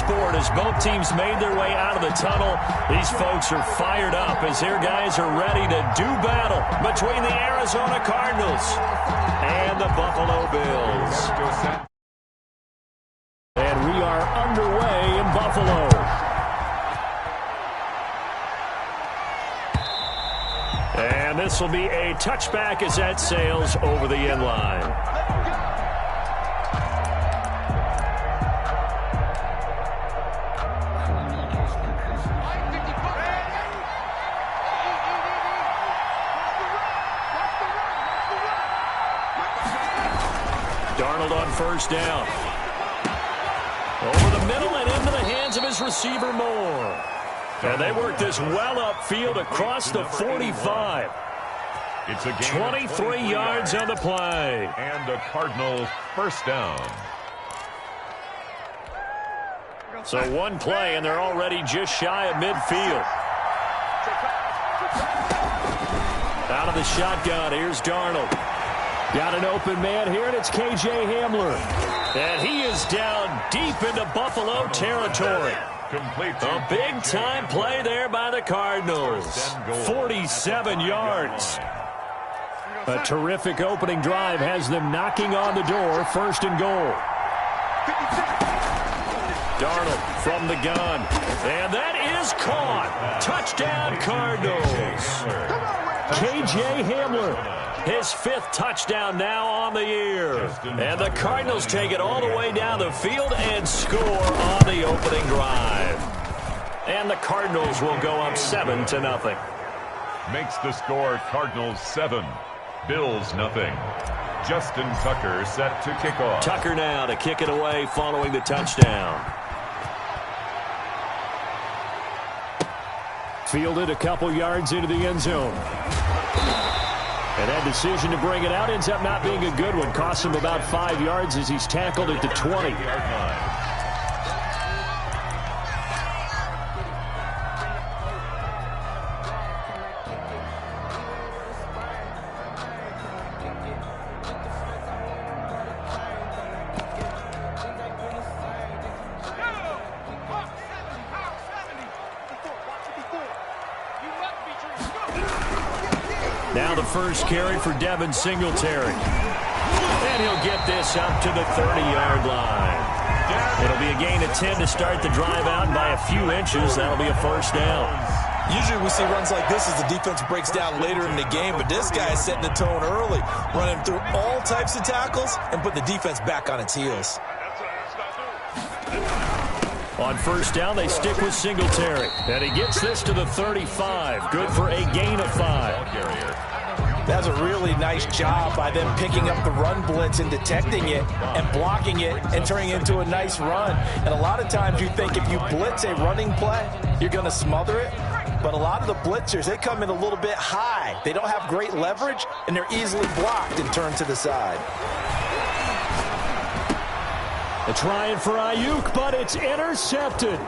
sport as both teams made their way out of the tunnel. These folks are fired up as their guys are ready to do battle between the Arizona Cardinals and the Buffalo Bills. And we are underway in Buffalo. And this will be a touchback as that sails over the end line. Darnold on first down. Over the middle and into the hands of his receiver Moore. And they work this well upfield across the 45. It's a 23 yards on the play. And a Cardinals first down. So one play, and they're already just shy of midfield. Out of the shotgun, here's Darnold. Got an open man here, and it's K.J. Hamler. And he is down deep into Buffalo territory. A big-time play there by the Cardinals. 47 yards. A terrific opening drive has them knocking on the door. First and goal. Darnold from the gun. And that is caught. Touchdown, Cardinals. K.J. Hamler. His fifth touchdown now on the year. And the Cardinals take it all the way down the field and score on the opening drive. And the Cardinals will go up 7-0. Makes the score Cardinals 7, Bills nothing. Justin Tucker set to kick off. Tucker now to kick it away following the touchdown. Fielded a couple yards into the end zone. And that decision to bring it out ends up not being a good one. Costs him about 5 yards as he's tackled at the 20. Now the first carry for Devin Singletary. And he'll get this up to the 30-yard line. It'll be a gain of 10 to start the drive out, and by a few inches, that'll be a first down. Usually we see runs like this as the defense breaks down later in the game, but this guy is setting the tone early, running through all types of tackles and putting the defense back on its heels. On first down, they stick with Singletary. And he gets this to the 35. Good for a gain of 5. That's a really nice job by them picking up the run blitz and detecting it and blocking it and turning it into a nice run. And a lot of times you think if you blitz a running play, you're going to smother it. But a lot of the blitzers, they come in a little bit high. They don't have great leverage, and they're easily blocked and turned to the side. A try for Ayuk, but it's intercepted.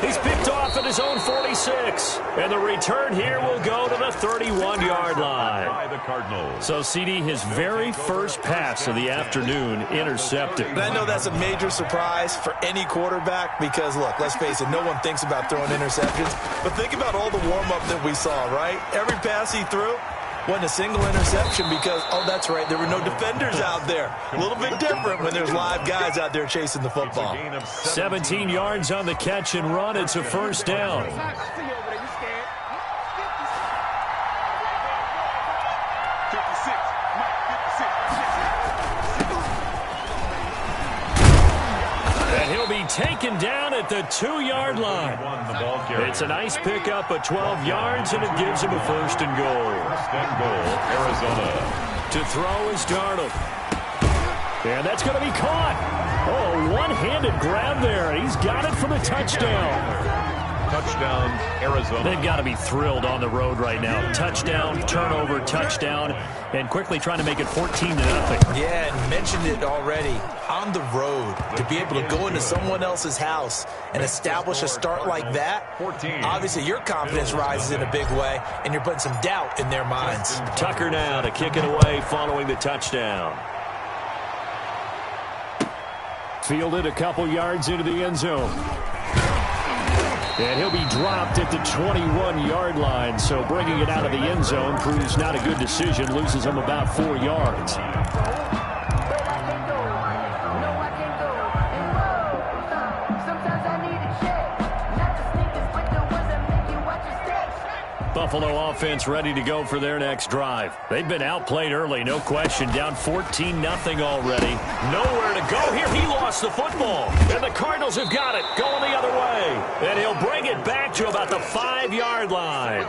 He's picked off at his own 46. And the return here will go to the 31-yard line. By the Cardinals. So, CD, his very first pass of the afternoon intercepted. And I know that's a major surprise for any quarterback because, look, let's face it, no one thinks about throwing interceptions. But think about all the warm-up that we saw, right? Every pass he threw wasn't a single interception because, oh, that's right, there were no defenders out there. A little bit different when there's live guys out there chasing the football. 17 yards on the catch and run. It's a first down. And he'll be taken down at the 2-yard line. It's a nice pickup of 12 yards, and it gives him a first and goal. First and goal, Arizona. To throw is Darnold. And that's going to be caught. Oh, one-handed grab there. He's got it for the touchdown. Touchdown, Arizona. They've got to be thrilled on the road right now. Touchdown, turnover, touchdown, and quickly trying to make it 14-0. Yeah, and mentioned it already. On the road, to be able to go into someone else's house and establish a start like that, obviously your confidence rises in a big way, and you're putting some doubt in their minds. Tucker now to kick it away following the touchdown. Fielded a couple yards into the end zone. And he'll be dropped at the 21-yard line. So bringing it out of the end zone proves not a good decision. Loses him about 4 yards. Buffalo offense ready to go for their next drive. They've been outplayed early, no question. Down 14-0 already. Nowhere to go here. He lost the football. And the Cardinals have got it. Going the other way. And he'll bring it back to about the 5-yard line.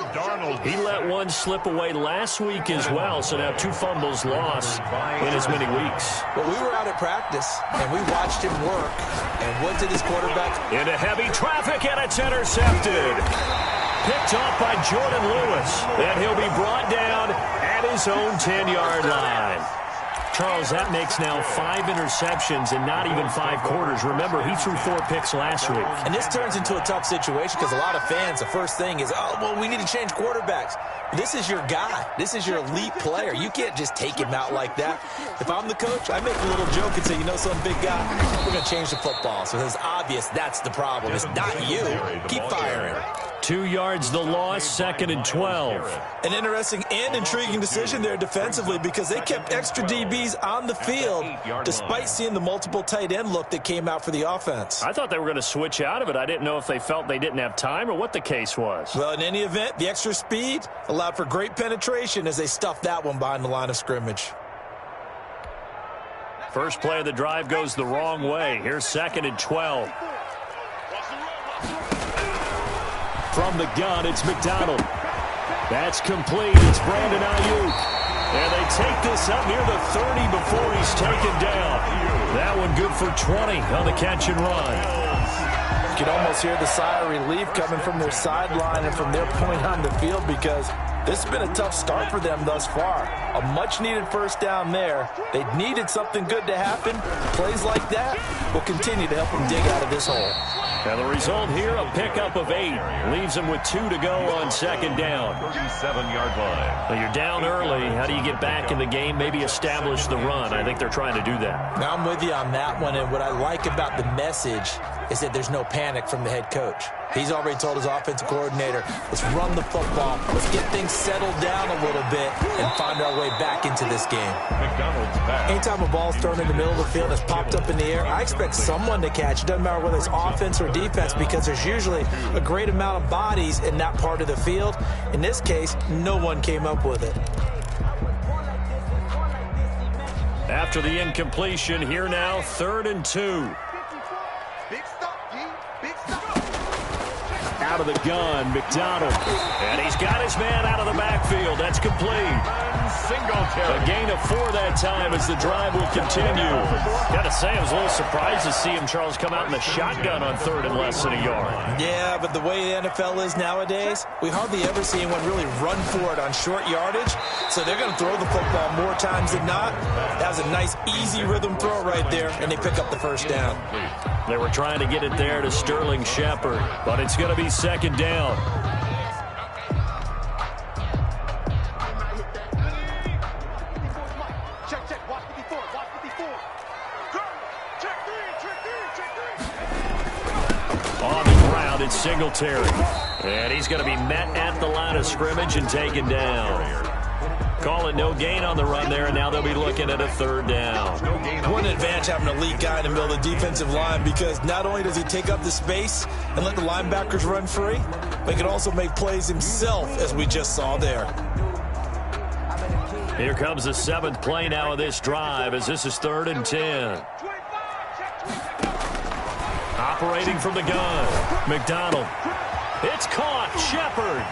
He let one slip away last week as well. So now 2 fumbles lost in as many weeks. Well, we were out at practice, and we watched him work. And what did his quarterback? Into heavy traffic, and it's intercepted. Picked off by Jordan Lewis. And he'll be brought down at his own 10-yard line. Charles, that makes now 5 interceptions in not even 5 quarters. Remember, he threw 4 picks last week. And this turns into a tough situation because a lot of fans, the first thing is, oh, well, we need to change quarterbacks. This is your guy. This is your elite player. You can't just take him out like that. If I'm the coach, I make a little joke and say, you know, some big guy, we're going to change the football. So it's obvious that's the problem. It's not you. Keep firing. 2 yards the loss, 2nd and 12. An interesting and intriguing decision there defensively because they kept extra DBs on the field despite seeing the multiple tight end look that came out for the offense. I thought they were going to switch out of it. I didn't know if they felt they didn't have time or what the case was. Well, in any event, the extra speed allowed for great penetration as they stuffed that one behind the line of scrimmage. First play of the drive goes the wrong way. Here's 2nd and 12. From the gun, it's McDonald. That's complete. It's Brandon Ayuk. And they take this up near the 30 before he's taken down. That one good for 20 on the catch and run. You can almost hear the sigh of relief coming from their sideline and from their point on the field because this has been a tough start for them thus far. A much-needed first down there. They needed something good to happen. Plays like that will continue to help them dig out of this hole. And the result here, a pickup of 8. Leaves them with 2 to go on 2nd down. 37-yard line. Well, you're down early. How do you get back in the game? Maybe establish the run. I think they're trying to do that. Now I'm with you on that one, and what I like about the message is that there's no panic from the head coach. He's already told his offensive coordinator, let's run the football, let's get things settled down a little bit and find our way back into this game. McDonald's back. Anytime a ball's thrown in the middle of the field that's popped up in the air, I expect someone to catch. It doesn't matter whether it's offense or defense because there's usually a great amount of bodies in that part of the field. In this case, no one came up with it. After the incompletion, here now, 3rd and 2. Out of the gun, McDonald. And he's got his man out of the backfield. That's complete. A gain of 4 that time as the drive will continue. Got to say, I was a little surprised to see him, Charles, come out in the shotgun on 3rd and less than a yard. Yeah, but the way the NFL is nowadays, we hardly ever see anyone really run for it on short yardage. So they're going to throw the football more times than not. That was a nice, easy rhythm throw right there, and they pick up the first down. They were trying to get it there to Sterling Shepard, but it's going to be 2nd down. On the ground, it's Singletary. And he's going to be met at the line of scrimmage and taken down. Call it no gain on the run there, and now they'll be looking at a 3rd down. What an advantage having an elite guy in the middle of the defensive line because not only does he take up the space and let the linebackers run free, but he can also make plays himself, as we just saw there. Here comes the 7th play now of this drive as this is 3rd and 10. Operating from the gun, McDonald. It's caught, Shepard.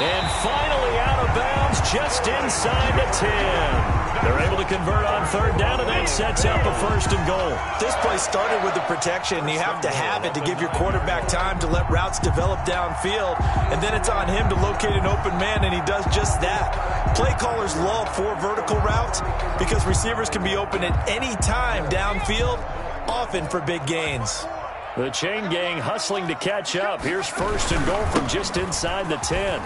And finally out of bounds just inside the 10. They're able to convert on 3rd down, and that sets up a 1st and goal. This play started with the protection. You have to have it to give your quarterback time to let routes develop downfield, and then it's on him to locate an open man, and he does just that. Play callers love 4 vertical routes because receivers can be open at any time downfield, often for big gains. The chain gang hustling to catch up. Here's 1st and goal from just inside the 10.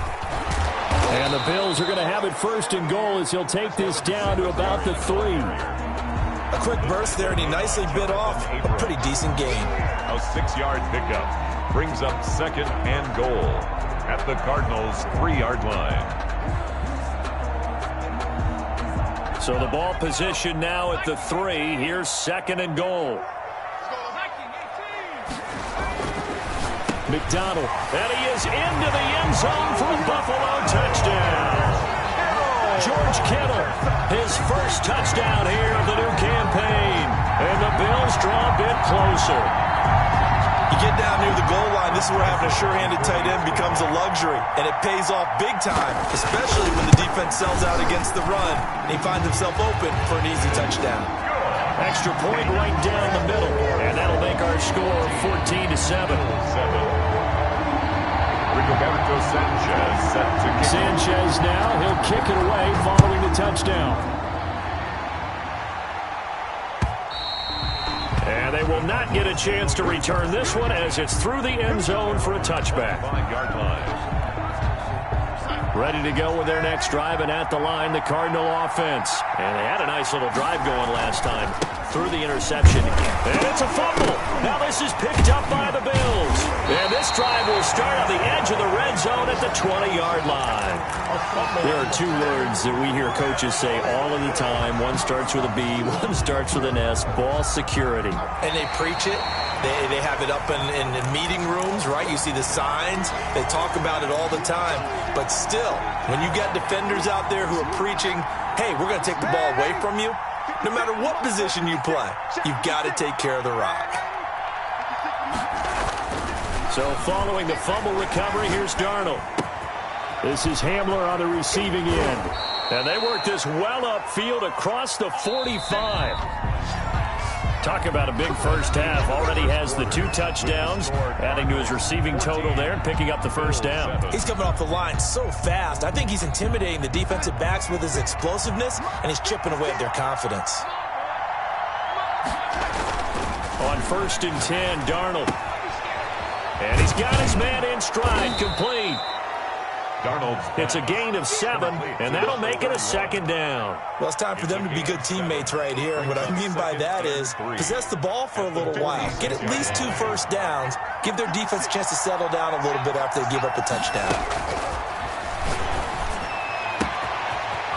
And the Bills are going to have it 1st and goal as he'll take this down to about the 3. A quick burst there, and he nicely bit off a pretty decent gain. A 6-yard pickup brings up 2nd and goal at the Cardinals' 3-yard line. So the ball position now at the 3. Here's 2nd and goal. McDonald, and he is into the end zone for a Buffalo touchdown. George Kittle, his first touchdown here of the new campaign. And the Bills draw a bit closer. You get down near the goal line, this is where having a sure-handed tight end becomes a luxury. And it pays off big time, especially when the defense sells out against the run. And he finds himself open for an easy touchdown. Extra point right down the middle. And that'll make our score 14-7. Rigoberto Sanchez set to kick. Sanchez now, he'll kick it away following the touchdown. And they will not get a chance to return this one as it's through the end zone for a touchback. 5-yard line. Ready to go with their next drive, and at the line, the Cardinal offense. And they had a nice little drive going last time through the interception. And it's a fumble. Now this is picked up by the Bills. And this drive will start on the edge of the red zone at the 20-yard line. There are 2 words that we hear coaches say all of the time. One starts with a B, one starts with an S, ball security. And they preach it. They have it up in meeting rooms, right? You see the signs. They talk about it all the time. But still, when you got defenders out there who are preaching, hey, we're going to take the ball away from you, no matter what position you play, you've got to take care of the rock. So following the fumble recovery, here's Darnold. This is Hamler on the receiving end. And they work this well upfield across the 45. Talk about a big first half. Already has the 2 touchdowns, adding to his receiving total there and picking up the first down. He's coming off the line so fast. I think he's intimidating the defensive backs with his explosiveness, and he's chipping away at their confidence. On 1st and 10, Darnold. And he's got his man in stride, complete. It's a gain of 7, and that'll make it a 2nd down. Well, it's time for them to be good teammates right here. And what I mean by that is possess the ball for a little while. Get at least 2 first downs. Give their defense a chance to settle down a little bit after they give up a touchdown.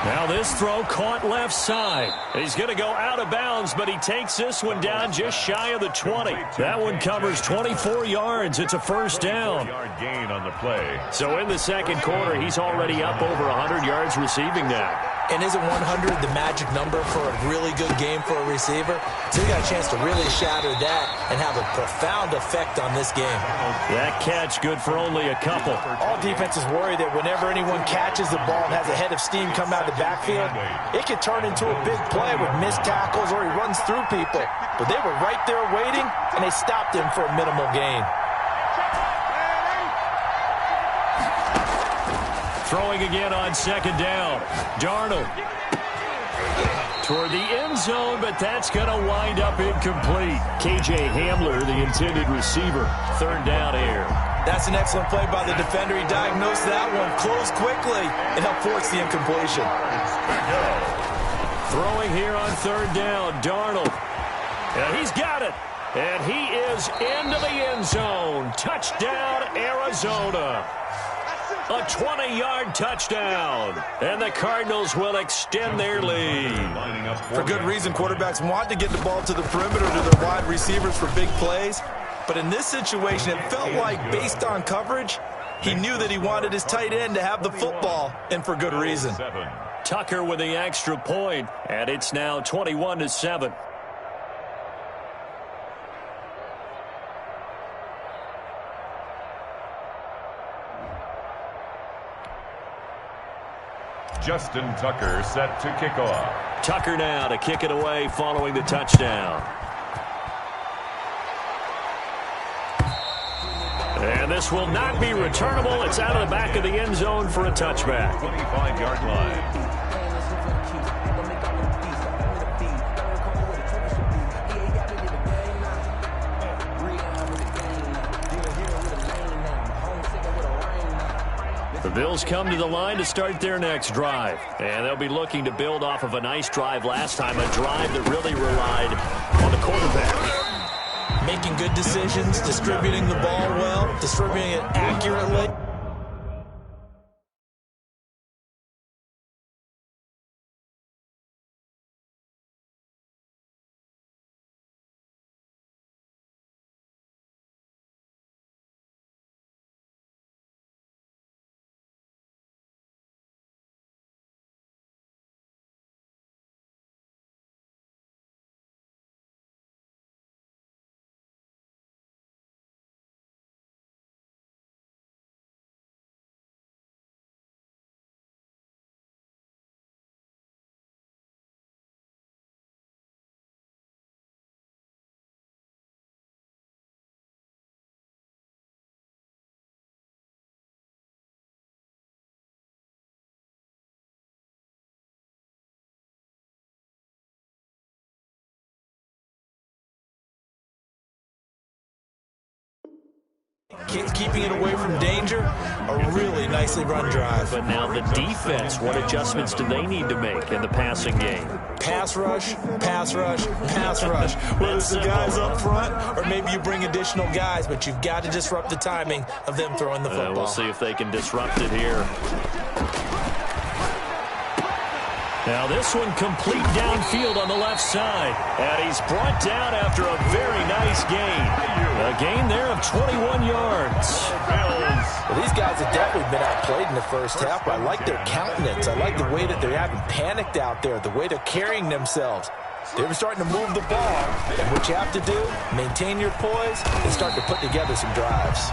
Now this throw caught left side. He's going to go out of bounds, but he takes this one down just shy of the 20. That one covers 24 yards. It's a first down. Yard gain on the play. So in the second quarter, he's already up over 100 yards receiving now. And isn't 100 the magic number for a really good game for a receiver? So he got a chance to really shatter that and have a profound effect on this game. That catch good for only a couple. All defenses worry that whenever anyone catches the ball and has a head of steam come out of the backfield, it could turn into a big play with missed tackles or he runs through people. But they were right there waiting, and they stopped him for a minimal gain. Throwing again on 2nd down. Darnold toward the end zone, but that's going to wind up incomplete. KJ Hamler, the intended receiver. 3rd down here. That's an excellent play by the defender. He diagnosed that one, closed quickly, and helped force the incompletion. Throwing here on 3rd down, Darnold. And he's got it. And he is into the end zone. Touchdown, Arizona. A 20-yard touchdown. And the Cardinals will extend their lead. For good reason, quarterbacks want to get the ball to the perimeter to their wide receivers for big plays. But in this situation, it felt like, based on coverage, he knew that he wanted his tight end to have the football, and for good reason. Tucker with the extra point, and it's now 21-7. Justin Tucker set to kick off. Tucker now to kick it away following the touchdown. And this will not be returnable. It's out of the back of the end zone for a touchback. 25-yard line. The The Bills come to the line to start their next drive. And they'll be looking to build off of a nice drive last time, a drive that really relied on the quarterback. Making good decisions, distributing the ball well, distributing it accurately. Keeping it away from danger, a really nicely run drive. But now the defense, what adjustments do they need to make in the passing game? Pass rush, pass rush, pass rush. Whether it's the guys up front or maybe you bring additional guys, but you've got to disrupt the timing of them throwing the football. We'll see if they can disrupt it here. Now this one complete downfield on the left side. And he's brought down after a very nice gain. A gain there of 21 yards. Well, these guys have definitely been outplayed in the first half, but I like their countenance. I like the way that they haven't panicked out there, the way they're carrying themselves. They're starting to move the ball, and what you have to do, maintain your poise and start to put together some drives.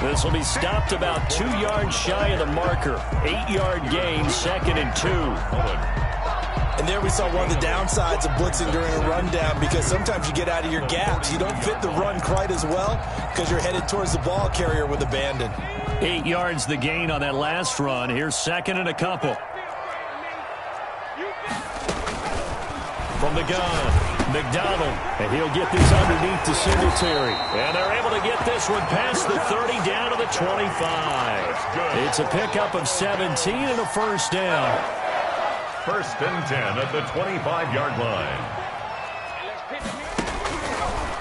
This will be stopped about 2 yards shy of the marker. 8-yard gain, 2nd and 2. And there we saw one of the downsides of blitzing during a rundown, because sometimes you get out of your gaps. You don't fit the run quite as well because you're headed towards the ball carrier with abandon. 8 yards the gain on that last run. Here's 2nd and a couple. From the gun, McDonald, and he'll get this underneath to Singletary. And they're able to get this one past the 30 down to the 25. It's a pickup of 17 and a first down. 1st and 10 at the 25-yard line.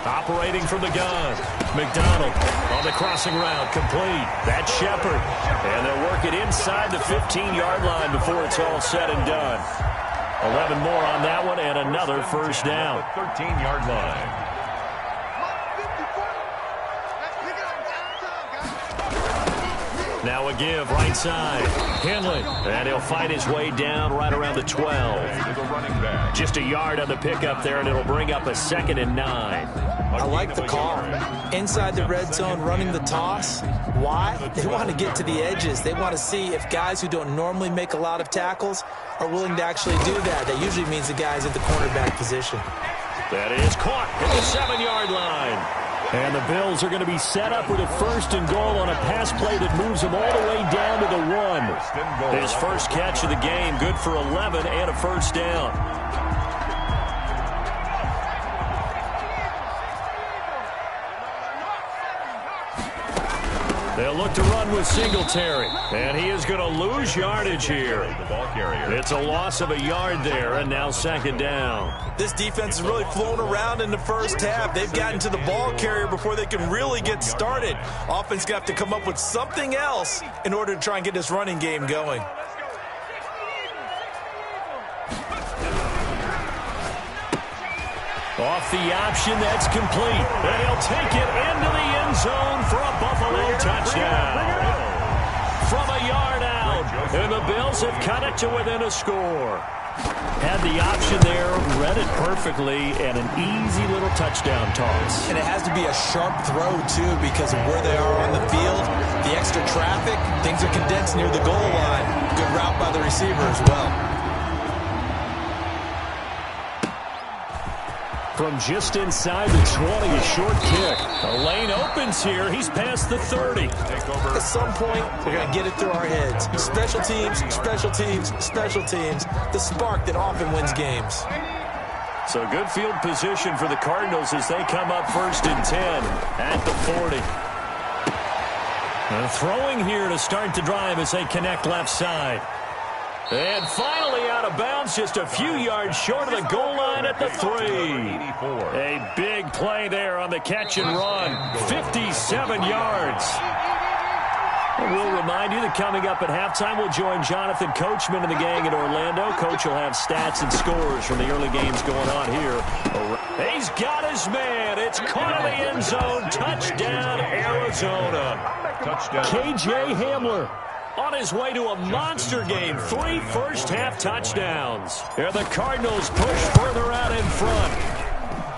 Operating from the gun, McDonald on the crossing route, complete. That's Shepard. And they'll work it inside the 15-yard line before it's all said and done. 11 more on that one, and another first down. 13-yard line. Now a give, right side. Henley, and he'll fight his way down right around the 12. Just a yard on the pickup there, and it'll bring up a 2nd and 9. I like the call. Inside the red zone, running the toss. Why? They want to get to the edges. They want to see if guys who don't normally make a lot of tackles are willing to actually do that. That usually means the guys at the cornerback position. That is caught at the 7-yard line. And the Bills are going to be set up with a 1st and goal on a pass play that moves them all the way down to the 1. His first catch of the game, good for 11 and a first down. They'll look to run with Singletary, and he is going to lose yardage here. It's a loss of a yard there, and now 2nd down. This defense is really flown around in the first half. They've gotten to the ball carrier before they can really get started. Offense got to come up with something else in order to try and get this running game going. Off the option, that's complete. And he'll take it into the end zone for a Buffalo touchdown. From a yard out, and the Bills have cut it to within a score. Had the option there, read it perfectly, and an easy little touchdown toss. And it has to be a sharp throw, too, because of where they are on the field, the extra traffic, things are condensed near the goal line. Good route by the receiver as well. From just inside the 20, a short kick. A lane opens here. He's past the 30. At some point, we're going to get it through our heads. Special teams, special teams, special teams. The spark that often wins games. So good field position for the Cardinals as they come up 1st and 10 at the 40. Throwing here to start the drive as they connect left side. And finally out of bounds, just a few yards short of the goal line at the 3. A big play there on the catch and run. 57 yards. We'll remind you that coming up at halftime, we'll join Jonathan Coachman and the gang in Orlando. Coach will have stats and scores from the early games going on here. He's got his man. It's caught in the end zone. Touchdown, Arizona. Touchdown. KJ Hamler on his way to a monster game. 3 first-half touchdowns. Here the Cardinals push further out in front.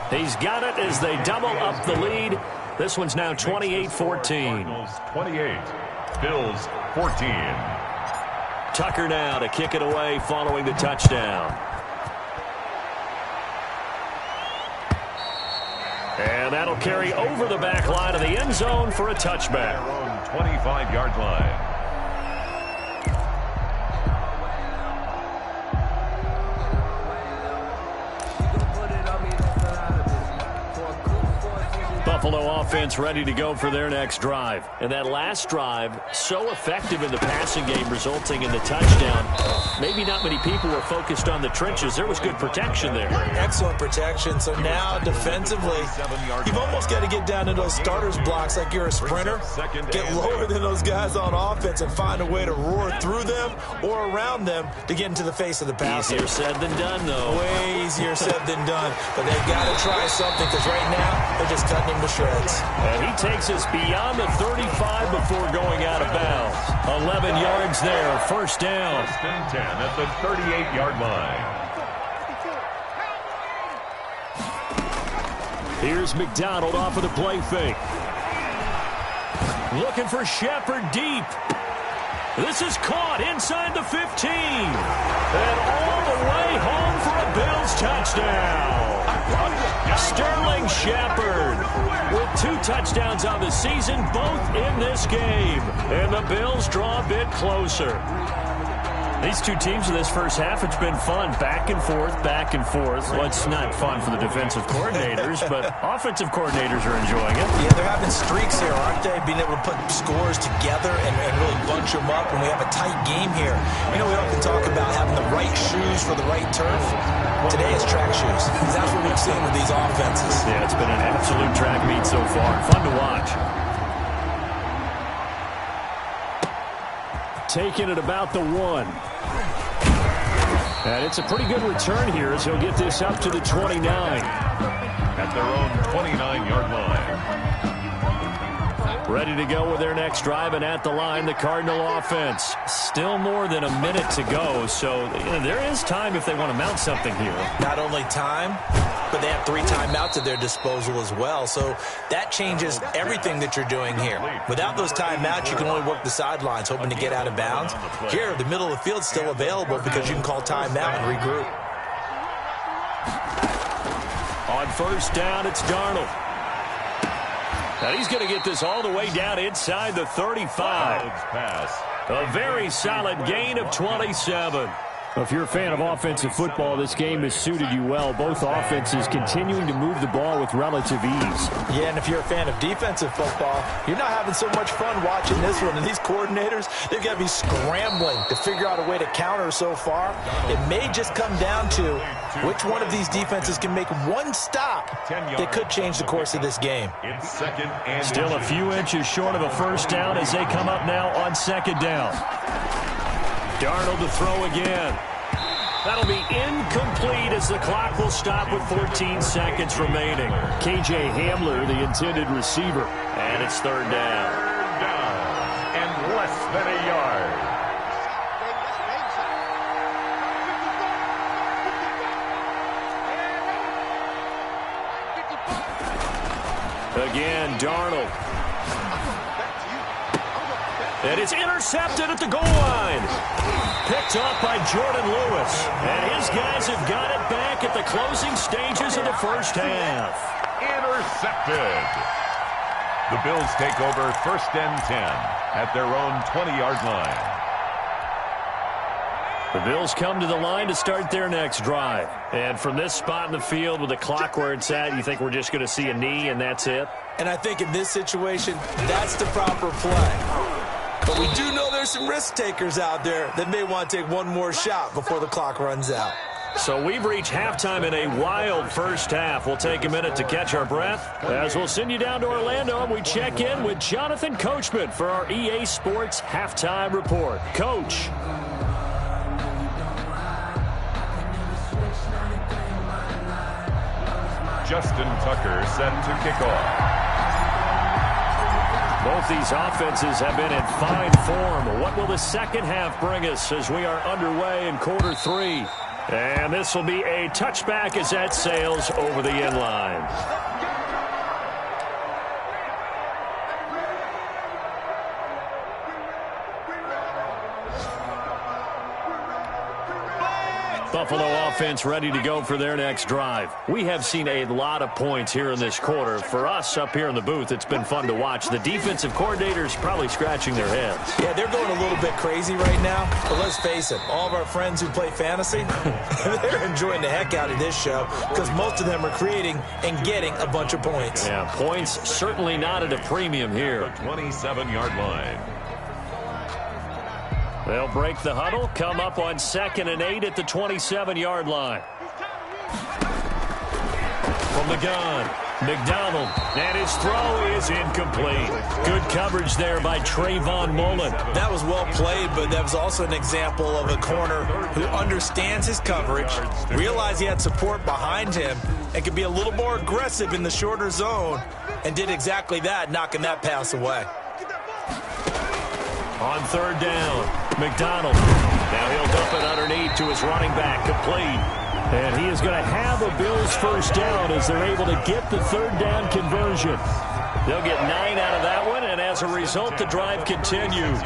He's got it as they double up the lead. This one's now 28-14. Cardinals 28. Bills 14. Tucker now to kick it away following the touchdown. And that'll carry over the back line of the end zone for a touchback. 25-yard line. Buffalo offense ready to go for their next drive. And that last drive, so effective in the passing game, resulting in the touchdown. Maybe not many people were focused on the trenches. There was good protection there. Excellent protection. So now defensively, you've almost got to get down to those starters blocks like you're a sprinter. Get lower than those guys on offense and find a way to roar through them or around them to get into the face of the passer. Easier said than done, though. Way easier said than done. But they've got to try something because right now they're just cutting him to shreds. And he takes us beyond the 35 before going out of bounds. 11 yards there, first down. First and 10 at the 38-yard line. Here's McDonald off of the play fake. Looking for Shepard deep. This is caught inside the 15. And all the way home for a Bills touchdown. Sterling Shepard with 2 touchdowns on the season, both in this game. And the Bills draw a bit closer. These two teams in this first half, it's been fun. Back and forth, back and forth. Well, it's not fun for the defensive coordinators, but offensive coordinators are enjoying it. Yeah, they're having streaks here, aren't they? Being able to put scores together and really bunch them up, and we have a tight game here. You know, we often talk about having the right shoes for the right turf. Today it's track shoes. That's what we've seen with these offenses. Yeah, it's been an absolute track meet so far. Fun to watch. Taking it about the 1. And it's a pretty good return here as he'll get this up to the 29. At their own 29-yard line. Ready to go with their next drive, and at the line, the Cardinal offense. Still more than a minute to go, so there is time if they want to mount something here. Not only time, but they have 3 timeouts at their disposal as well, so that changes everything that you're doing here. Without those timeouts, you can only work the sidelines, hoping to get out of bounds. Here, the middle of the field's still available because you can call timeout and regroup. On first down, it's Darnold. And he's going to get this all the way down inside the 35. A very solid gain of 27. If you're a fan of offensive football, this game has suited you well. Both offenses continuing to move the ball with relative ease. Yeah, and if you're a fan of defensive football, you're not having so much fun watching this one. And these coordinators, they've got to be scrambling to figure out a way to counter so far. It may just come down to which one of these defenses can make one stop that could change the course of this game. It's second and still a few inches short of a first down as they come up now on second down. Darnold to throw again. That'll be incomplete as the clock will stop with 14 seconds remaining. KJ Hamler, the intended receiver. And it's third down. Third down and less than a yard. Again, Darnold. And it's intercepted at the goal line. Picked up by Jordan Lewis. And his guys have got it back at the closing stages of the first half. Intercepted. The Bills take over first and 10 at their own 20-yard line. The Bills come to the line to start their next drive. And from this spot in the field with the clock where it's at, you think we're just going to see a knee and that's it? And I think in this situation, that's the proper play. But we do know there's some risk takers out there that may want to take one more shot before the clock runs out. So we've reached halftime in a wild first half. We'll take a minute to catch our breath as we'll send you down to Orlando and we check in with Jonathan Coachman for our EA Sports Halftime Report. Coach. Justin Tucker set to kick off. Both these offenses have been in fine form. What will the second half bring us as we are underway in quarter three? And this will be a touchback as that sails over the end line. Buffalo offense ready to go for their next drive. We have seen a lot of points here in this quarter. For us up here in the booth, it's been fun to watch. The defensive coordinators probably scratching their heads. Yeah, they're going a little bit crazy right now. But let's face it, all of our friends who play fantasy, they're enjoying the heck out of this show because most of them are creating and getting a bunch of points. Yeah, points certainly not at a premium here. The 27-yard line. They'll break the huddle, come up on 2nd and 8 at the 27-yard line. From the gun, McDonald, and his throw is incomplete. Good coverage there by Trayvon Mullen. That was well played, but that was also an example of a corner who understands his coverage, realized he had support behind him, and could be a little more aggressive in the shorter zone, and did exactly that, knocking that pass away. On 3rd down, McDonald. Now he'll dump it underneath to his running back, complete. And he is going to have a Bills first down as they're able to get the 3rd down conversion. They'll get 9 out of that one, and as a result, the drive continues.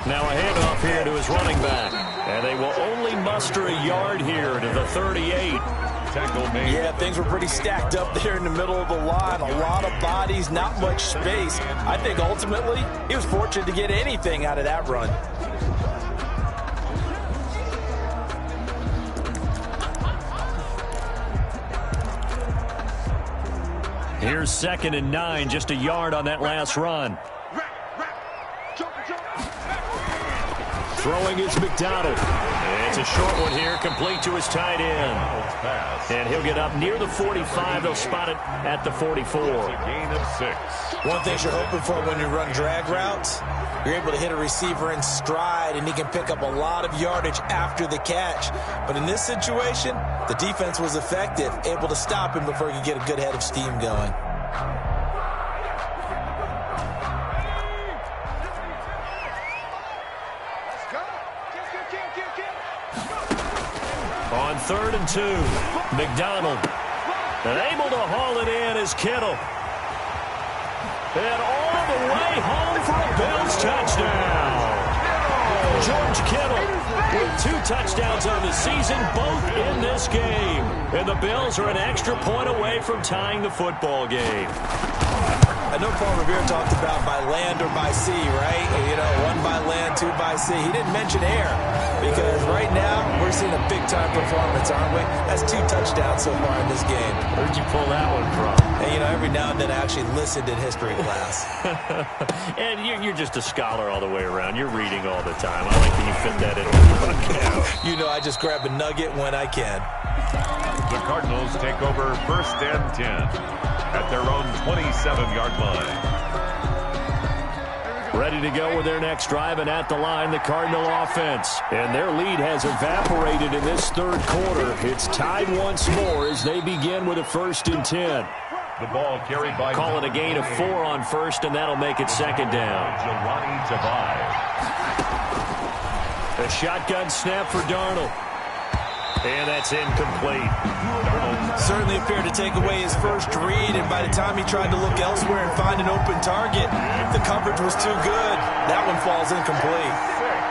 Now a handoff here to his running back. And they will only muster a yard here to the 38. Yeah, things were pretty stacked up there in the middle of the line. A lot of bodies, not much space. I think ultimately he was fortunate to get anything out of that run. Here's 2nd and 9, just a yard on that last run. Throwing is McDonald. It's a short one here, complete to his tight end. And he'll get up near the 45. They'll spot it at the 44. It's a gain of 6. One thing you're hoping for when you run drag routes, you're able to hit a receiver in stride, and he can pick up a lot of yardage after the catch. But in this situation, the defense was effective, able to stop him before he could get a good head of steam going. On 3rd and 2, McDonald. And able to haul it in is Kittle. And all the way home for a Bills touchdown. George Kittle with 2 touchdowns on the season, both in this game. And the Bills are an extra point away from tying the football game. I know Paul Revere talked about by land or by sea, right? You know, 1 by land, 2 by sea. He didn't mention air because right now we're seeing a big-time performance, aren't we? That's 2 touchdowns so far in this game. Where'd you pull that one from? And, you know, every now and then I actually listened in history class. And you're just a scholar all the way around. You're reading all the time. I like that you fit that in the broadcast. You know, I just grab a nugget when I can. The Cardinals take over 1st and 10 at their own 27-yard line. Ready to go with their next drive, and at the line, the Cardinal offense. And their lead has evaporated in this 3rd quarter. It's tied once more as they begin with a 1st and 10. The ball carried by... Call it a gain of 4 on 1st, and that'll make it 2nd down. A shotgun snap for Darnold. And that's incomplete. Certainly appeared to take away his first read, and by the time he tried to look elsewhere and find an open target, the coverage was too good. That one falls incomplete.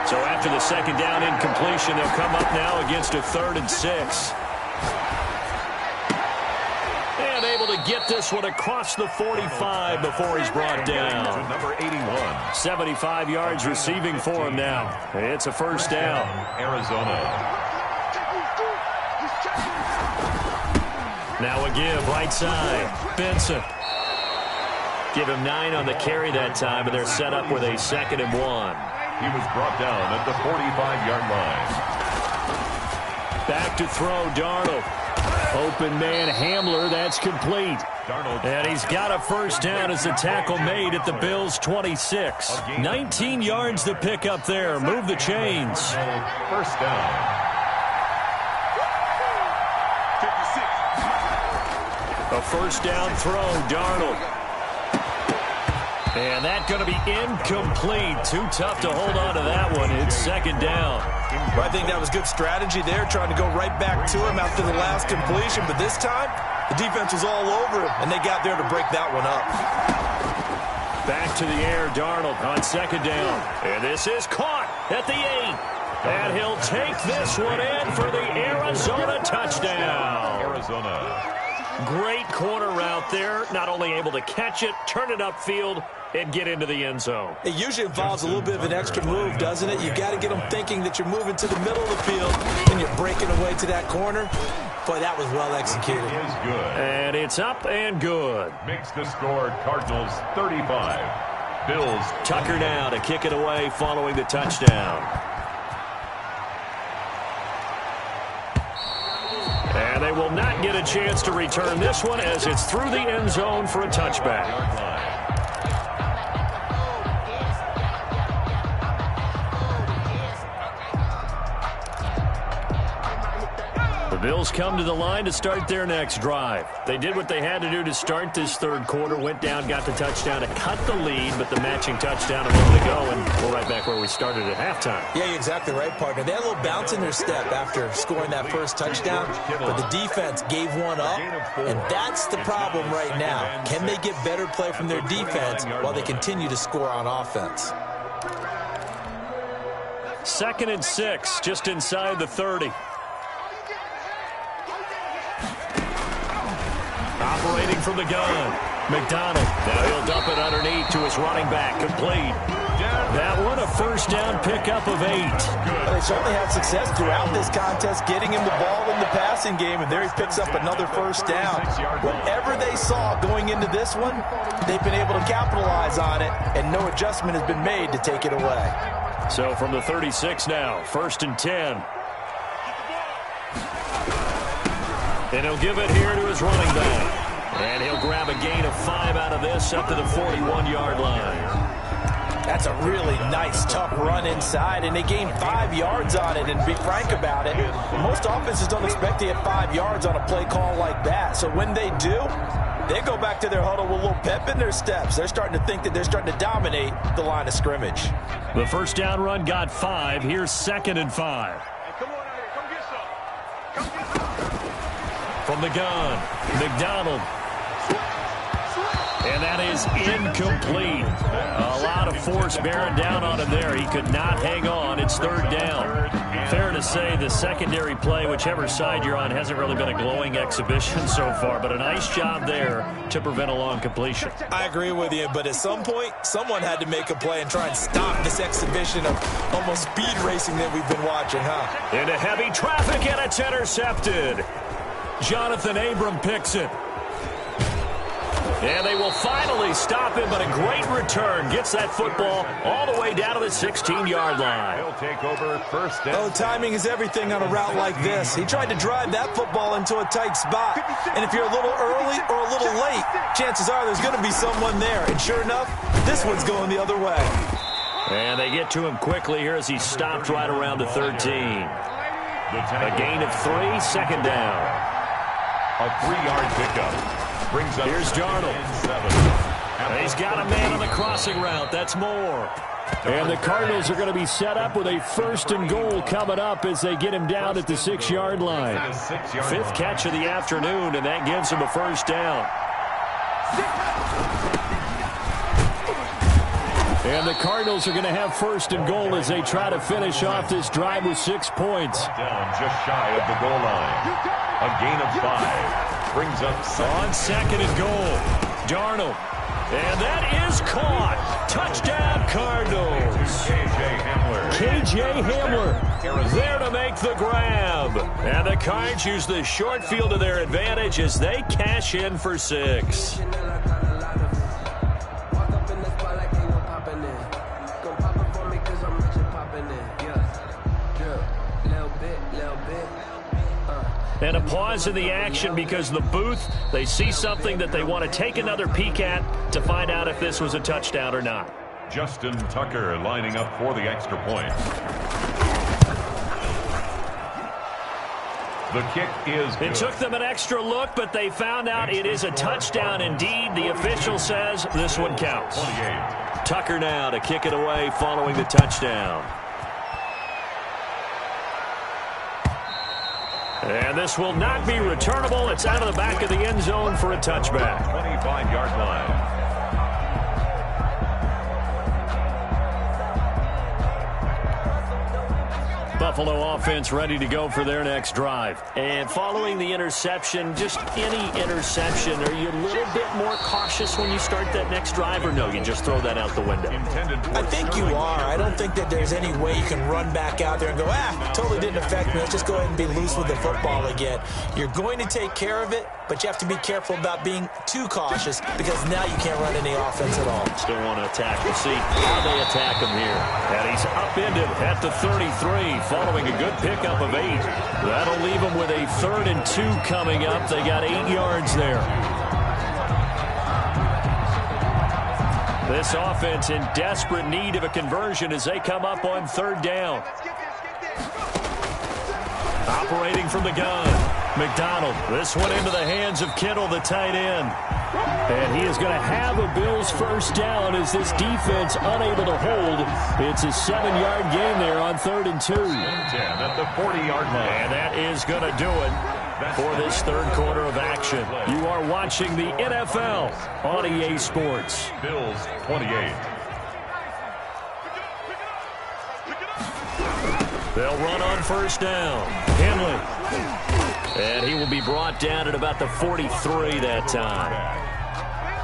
So after the 2nd down incompletion, they'll come up now against a 3rd and 6. And able to get this one across the 45 before he's brought down. To number 81. 75 yards receiving for him now. It's a first down. Arizona. Now a give, right side. Benson. Give him 9 on the carry that time, and they're set up with a 2nd and 1. He was brought down at the 45-yard line. Back to throw, Darnold. Open man, Hamler, that's complete. Darnold. And he's got a first down as the tackle made at the Bills' 26. 19 yards to pick up there. Move the chains. First down. A first down throw, Darnold. And that's going to be incomplete. Too tough to hold on to that one. It's 2nd down. Well, I think that was good strategy there, trying to go right back to him after the last completion. But this time, the defense was all over him, and they got there to break that one up. Back to the air, Darnold on 2nd down. And this is caught at the 8. And he'll take this one in for the Arizona touchdown. Arizona. Great corner route there. Not only able to catch it, turn it upfield, and get into the end zone. It usually involves a little bit of an extra move, doesn't it? You got to get them thinking that you're moving to the middle of the field and you're breaking away to that corner. Boy, that was well executed. It is good. And it's up and good. Makes the score Cardinals 35. Bills. Tucker now to kick it away following the touchdown. And they will not get a chance to return this one as it's through the end zone for a touchback. The Bills come to the line to start their next drive. They did what they had to do to start this third quarter, went down, got the touchdown to cut the lead, but the matching touchdown a moment ago, and we're right back where we started at halftime. Yeah, you're exactly right, partner. They had a little bounce in their step after scoring that first touchdown, but the defense gave one up, and that's the problem right now. Can they get better play from their defense while they continue to score on offense? 2nd and 6, just inside the 30. Operating from the gun, McDonald. Now he'll dump it underneath to his running back. Complete. That one a first down pickup of 8. Well, they certainly had success throughout this contest getting him the ball in the passing game, and there he picks up another first down. Whatever they saw going into this one, they've been able to capitalize on it, and no adjustment has been made to take it away. So from the 36 now, 1st and 10. And he'll give it here to his running back. And he'll grab a gain of 5 out of this up to the 41-yard line. That's a really nice, tough run inside, and they gained 5 yards on it. And to be frank about it, most offenses don't expect to get 5 yards on a play call like that. So when they do, they go back to their huddle with a little pep in their steps. They're starting to think that they're starting to dominate the line of scrimmage. The first down run got 5. Here's 2nd and 5. From the gun, McDonald. And that is incomplete. A lot of force bearing down on him there. He could not hang on. It's 3rd down. Fair to say the secondary play, whichever side you're on, hasn't really been a glowing exhibition so far, but a nice job there to prevent a long completion. I agree with you, but at some point, someone had to make a play and try and stop this exhibition of almost speed racing that we've been watching, huh? Into heavy traffic, and it's intercepted. Jonathan Abram picks it. And they will finally stop him, but a great return. Gets that football all the way down to the 16-yard line. He'll take over first down. Oh, timing is everything on a route like this. He tried to drive that football into a tight spot. And if you're a little early or a little late, chances are there's going to be someone there. And sure enough, this one's going the other way. And they get to him quickly here as he stopped right around the 13. A gain of 3, 2nd down. A 3-yard pickup. Brings up. Here's Darnold. He's got a man on the crossing route. That's more. And the Cardinals are going to be set up with a 1st and goal coming up as they get him down at the 6-yard line. 5th catch of the afternoon, and that gives him a first down. And the Cardinals are going to have 1st and goal as they try to finish off this drive with 6 points. Down just shy of the goal line. A gain of 5. Brings up on second and goal. Darnold. And that is caught. Touchdown, Cardinals. K.J. Hamler there to make the grab. And the Cards use the short field to their advantage as they cash in for 6. And a pause in the action because the booth, they see something that they want to take another peek at to find out if this was a touchdown or not. Justin Tucker lining up for the extra point. The kick is good. It took them an extra look, but they found out it is a touchdown indeed. The official says this one counts. 28. Tucker now to kick it away following the touchdown. And this will not be returnable. It's out of the back of the end zone for a touchback. 25-yard line. Buffalo offense ready to go for their next drive. And following the interception, just any interception, are you a little bit more cautious when you start that next drive, or no, you just throw that out the window? I think you are. I don't think that there's any way you can run back out there and go, totally didn't affect me. Let's just go ahead and be loose with the football again. You're going to take care of it, but you have to be careful about being too cautious because now you can't run any offense at all. Still want to attack. We'll see how they attack him here. And he's upended at the 33 following a good pickup of 8. That'll leave him with a 3rd and 2 coming up. They got 8 yards there. This offense in desperate need of a conversion as they come up on 3rd down. Operating from the gun. McDonald. This one into the hands of Kittle, the tight end. And he is going to have a Bills first down as this defense unable to hold. It's a 7-yard gain there on 3rd and 2. 10 at the 40-yard line. And that is going to do it for this 3rd quarter of action. You are watching the NFL on EA Sports. Bills 28. They'll run on first down. Henley. And he will be brought down at about the 43 that time.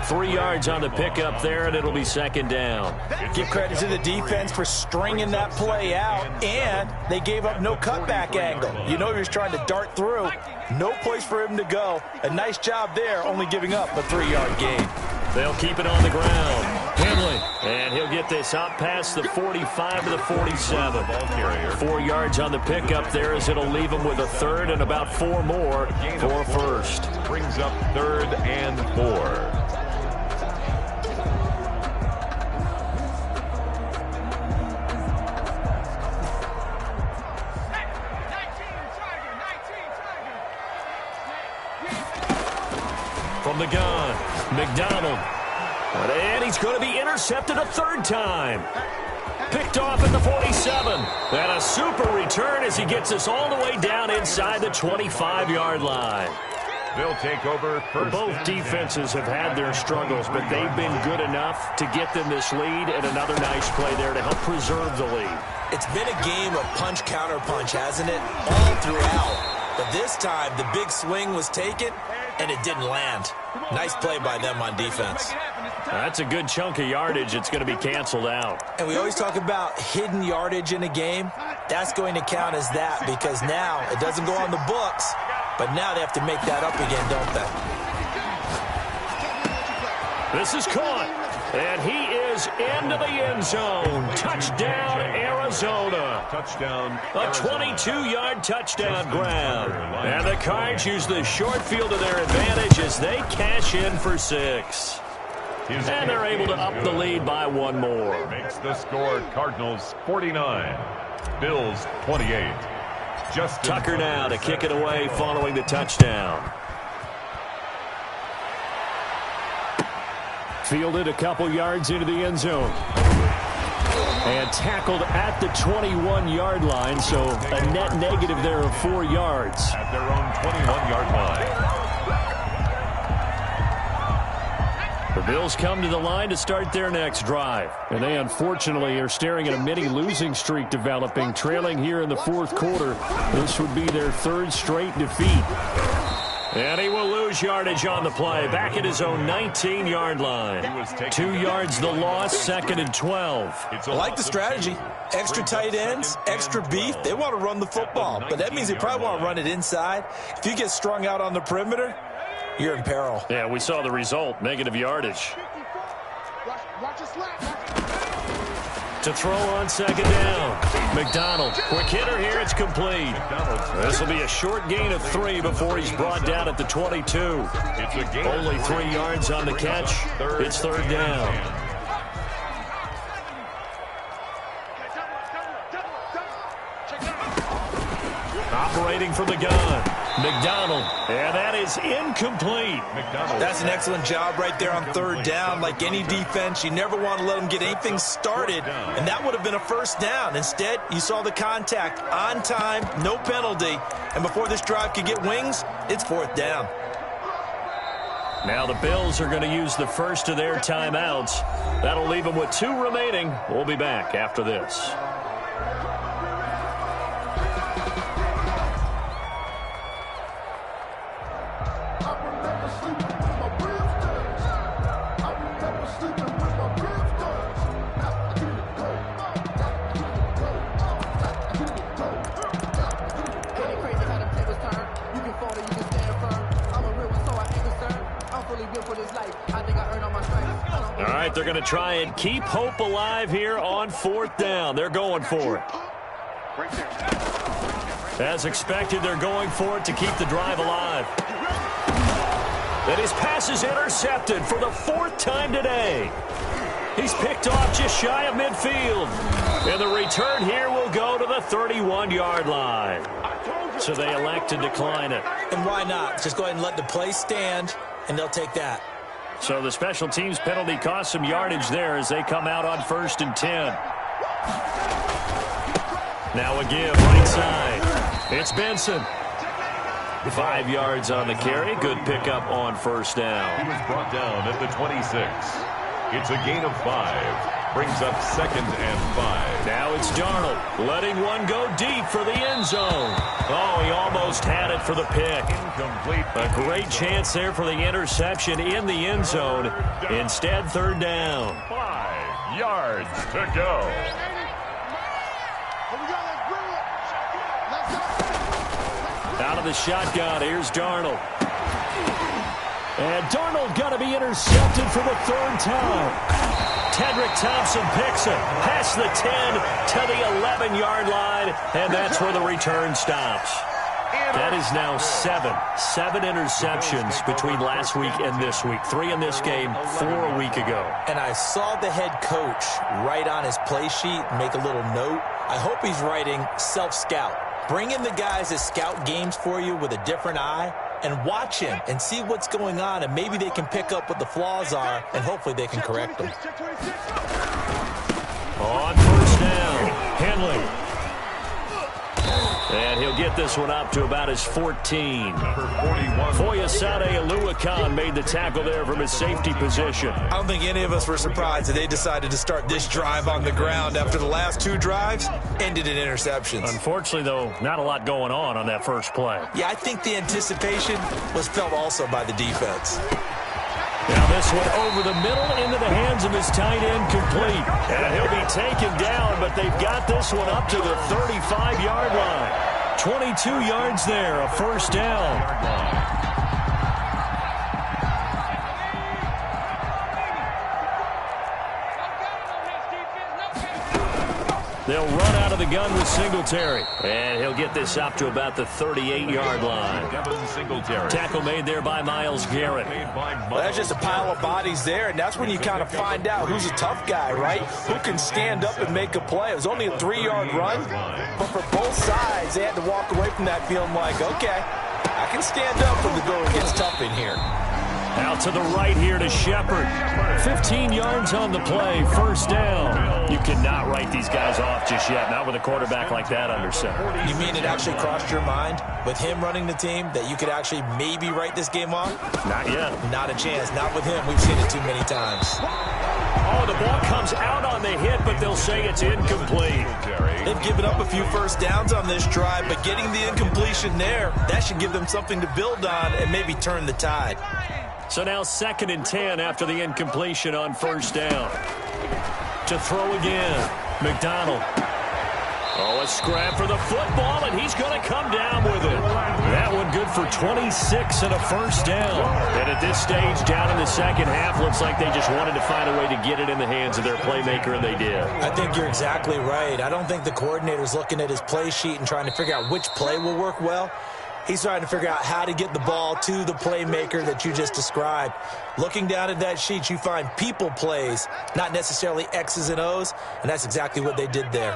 3 yards on the pickup there, and it'll be 2nd down. Give credit to the defense for stringing that play out, and they gave up no cutback angle. You know he was trying to dart through. No place for him to go. A nice job there, only giving up a 3-yard gain. They'll keep it on the ground. Henley. And he'll get this up past the 45 to the 47. 4 yards on the pickup there as it'll leave him with a 3rd and about 4 more for 1st. Brings up 3rd and 4. From the gun, McDonald. And he's going to be intercepted a 3rd time. Picked off at the 47. And a super return as he gets us all the way down inside the 25-yard line. They'll take over first. Both defenses have had their struggles, but they've been good enough to get them this lead, and another nice play there to help preserve the lead. It's been a game of punch-counter-punch, hasn't it? All throughout. But this time, the big swing was taken, and it didn't land. Nice play by them on defense. That's a good chunk of yardage. It's going to be canceled out. And we always talk about hidden yardage in a game. That's going to count as that because now it doesn't go on the books, but now they have to make that up again, don't they? This is caught, and he is into the end zone. Touchdown, Arizona. Touchdown. A 22-yard touchdown grab. And the Cards use the short field to their advantage as they cash in for 6. And they're able to up the lead by 1 more. Makes the score Cardinals 49, Bills 28. Tucker now to kick it away following the touchdown. Fielded a couple yards into the end zone. And tackled at the 21-yard line, so a net negative there of 4 yards. At their own 21-yard line. The Bills come to the line to start their next drive. And they unfortunately are staring at a mini losing streak developing, trailing here in the 4th quarter. This would be their 3rd straight defeat. And he will lose yardage on the play. Back at his own 19-yard line. 2 yards the loss, 2nd and 12. I like the strategy. Extra tight ends, extra beef. They want to run the football, but that means they probably want to run it inside. If you get strung out on the perimeter, you're in peril. Yeah, we saw the result, negative yardage. To throw on 2nd down. McDonald, quick hitter here, it's complete. This will be a short gain of 3 before he's brought down at the 22. Only 3 yards on the catch. It's 3rd down. Operating from the gun, McDonald, and that is incomplete. That's an excellent job right there on 3rd down. Like any defense, you never want to let them get anything started, and that would have been a 1st down. Instead, you saw the contact on time, no penalty, and before this drive could get wings, it's 4th down. Now the Bills are going to use the first of their timeouts. That'll leave them with 2 remaining. We'll be back after this. All right, they're going to try and keep hope alive here on 4th down. They're going for it. As expected, they're going for it to keep the drive alive. And his pass is intercepted for the 4th time today. He's picked off just shy of midfield. And the return here will go to the 31-yard line. So they elect to decline it. And why not? Just go ahead and let the play stand, and they'll take that. So the special teams penalty cost some yardage there as they come out on 1st and 10. Now a give right side. It's Benson. 5 yards on the carry. Good pickup on 1st down. He was brought down at the 26. It's a gain of 5. Brings up 2nd and 5. Now it's Darnold letting one go deep for the end zone. Oh, he almost had it for the pick. Incomplete. A great chance there for the interception in the end zone. Instead, 3rd down. 5 yards to go. Out of the shotgun, here's Darnold. And Darnold got to be intercepted for the 3rd time. Tedrick Thompson picks it past the 10 to the 11-yard line, and that's where the return stops. That is now 7 interceptions between last week and this week. 3 in this game, 4 a week ago. And I saw the head coach write on his play sheet, make a little note. I hope he's writing self-scout. Bring in the guys that scout games for you with a different eye and watch him and see what's going on, and maybe they can pick up what the flaws are, and hopefully they can correct them. On 1st down, Henley. And he'll get this one up to about his 14. Foyesade Oluwakan made the tackle there from his safety position. I don't think any of us were surprised that they decided to start this drive on the ground after the last 2 drives ended in interceptions. Unfortunately, though, not a lot going on that first play. Yeah, I think the anticipation was felt also by the defense. Now this one over the middle into the hands of his tight end, complete. And he'll be taken down, but they've got this one up to the 35-yard line. 22 yards there, a 1st down. They'll run out of the gun with Singletary. And he'll get this up to about the 38-yard line. Tackle made there by Myles Garrett. Well, that's just a pile of bodies there, and that's when you kind of find out who's a tough guy, right? Who can stand up and make a play. It was only a 3-yard run, but for both sides, they had to walk away from that feeling like, okay, I can stand up when the going gets tough in here. Out to the right here to Shepard. 15 yards on the play, 1st down. You cannot write these guys off just yet, not with a quarterback like that under center. You mean it actually crossed your mind with him running the team that you could actually maybe write this game off? Not yet. Not a chance. Not with him. We've seen it too many times. Oh, the ball comes out on the hit, but they'll say it's incomplete. They've given up a few first downs on this drive, but getting the incompletion there, that should give them something to build on and maybe turn the tide. So now 2nd and 10 after the incompletion on first down. To throw again, McDonald. Oh, a scrap for the football, and he's going to come down with it. That one good for 26 and a first down. And at this stage, down in the second half, looks like they just wanted to find a way to get it in the hands of their playmaker, and they did. I think you're exactly right. I don't think the coordinator's looking at his play sheet and trying to figure out which play will work well. He's trying to figure out how to get the ball to the playmaker that you just described. Looking down at that sheet, you find people plays, not necessarily X's and O's, and that's exactly what they did there.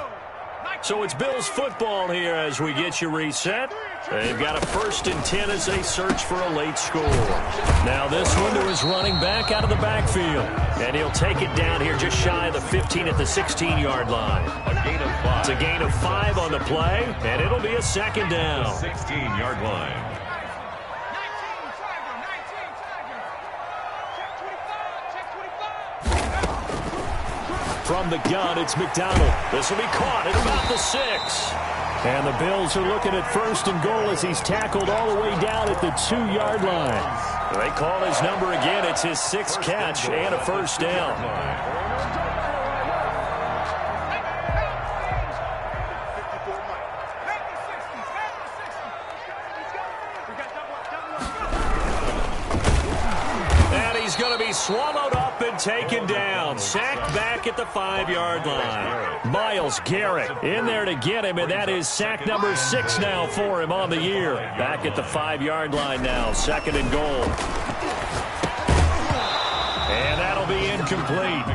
So it's Bills football here as we get you reset. They've got a 1st and 10 as they search for a late score. Now this one to his running back out of the backfield. And he'll take it down here just shy of the 15 at the 16-yard line. A gain of 5. It's a gain of 5 on the play, and it'll be a 2nd down. 16-yard line. From the gun, it's McDonald. This will be caught at about the 6. And the Bills are looking at 1st and goal as he's tackled all the way down at the 2-yard line. They call his number again. It's his 6th catch and a first down. Going to be swallowed up and taken down. Sacked back at the 5-yard line. Myles Garrett in there to get him, and that is sack number 6 now for him on the year. Back at the 5-yard line now, 2nd and goal. And that'll be incomplete.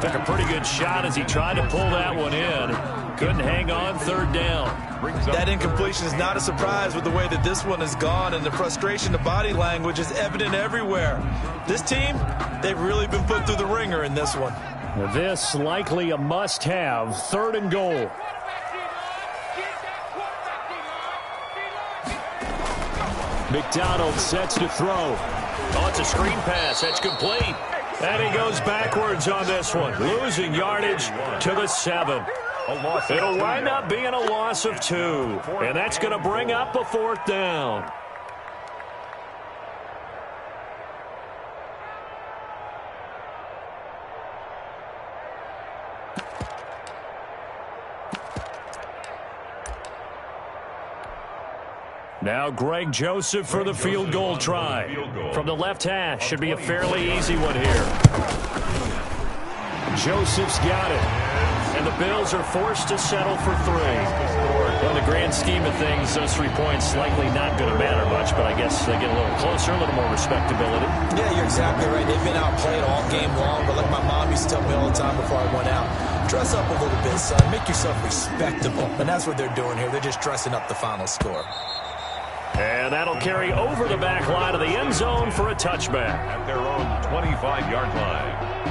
Took a pretty good shot as he tried to pull that one in. Couldn't hang on, 3rd down. That incompletion is not a surprise with the way that this one has gone, and the frustration, the body language is evident everywhere. This team, they've really been put through the ringer in this one. This likely a must-have, 3rd and goal. McDonald sets to throw. Oh, it's a screen pass. That's complete. And he goes backwards on this one, losing yardage to the 7. It'll wind up being a loss of 2, and that's going to bring up a 4th down. Now Greg Joseph for the field goal try. From the left hash, should be a fairly easy one here. Joseph's got it. And the Bills are forced to settle for 3. Well, in the grand scheme of things, those 3 points likely not going to matter much, but I guess they get a little closer, a little more respectability. Yeah, you're exactly right. They've been outplayed all game long, but like my mom used to tell me all the time before I went out, dress up a little bit, son. Make yourself respectable. And that's what they're doing here. They're just dressing up the final score. And that'll carry over the back line of the end zone for a touchback. At their own 25-yard line.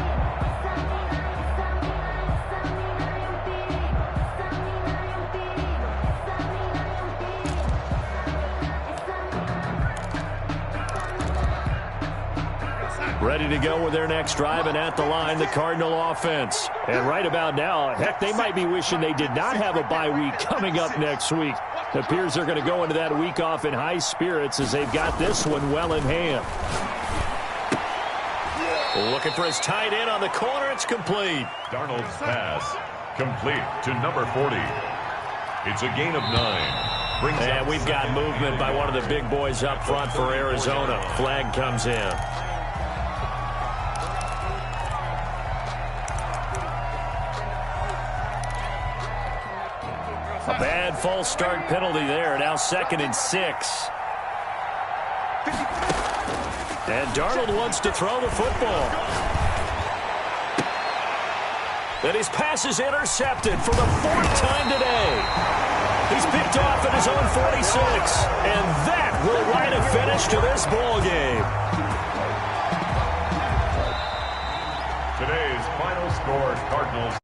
Ready to go with their next drive, and at the line, the Cardinal offense. And right about now, heck, they might be wishing they did not have a bye week coming up next week. It appears they're going to go into that week off in high spirits as they've got this one well in hand. Looking for his tight end on the corner. It's complete. Darnold's pass complete to number 40. It's a gain of 9. And we've got movement by one of the big boys up front for Arizona. Flag comes in. A bad false start penalty there. Now 2nd and 6. And Darnold wants to throw the football. And his pass is intercepted for the 4th time today. He's picked off at his own 46. And that will write a finish to this ball game. Today's final score, Cardinals